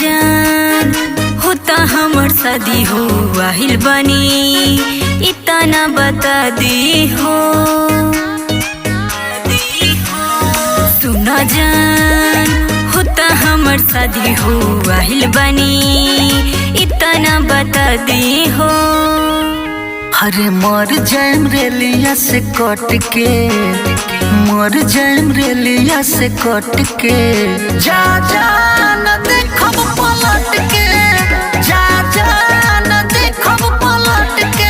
जान होता हमर शादी हो वाहिल बनी इतना बता दी हो। सुना जान होता हमर शादी हो वाहिल बनी इतना बता दी हो। अरे मर जाएम रेलिया से कट के, मर जाएम रेलिया से कट के। जा जा न देखब पलट के, जा जा न देखब पलट के।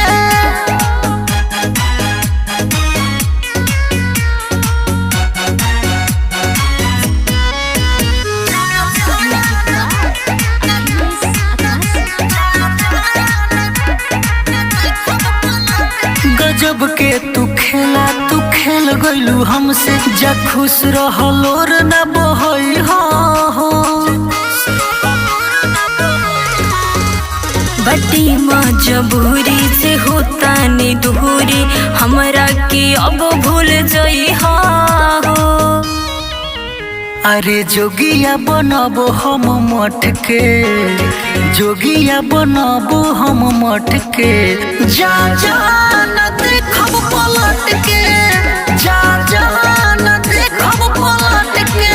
गजब के तू खेला, तू खेल गइलू हमसे। जा खुश रहलो रे न बहई हो। बटी मजबूरी से होता नी दूरी हमरा के अब भूल जई हो। अरे जोगिया बनबो हम मठ के, जोगिया बनबो हम मठ के। जा जा न देखब पलट के, जा जा न देखब पलट के।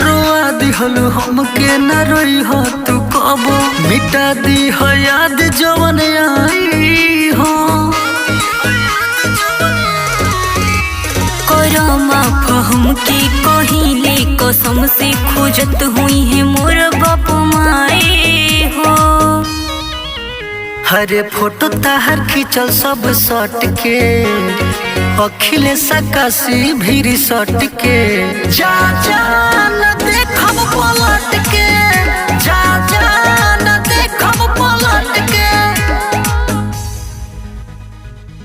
रोआ दिहलु हमके न रोई हो तू कबो। मिटा दी हो याद जवन आई हो। करमा फहम के कहिले कसम से खोजत हुई है मोर बाप माए हो। हरे फोटो ताहर खींचल सब सट के, अखिलेश आकाशी भीरी सट के। जा जा न देखब पलट के।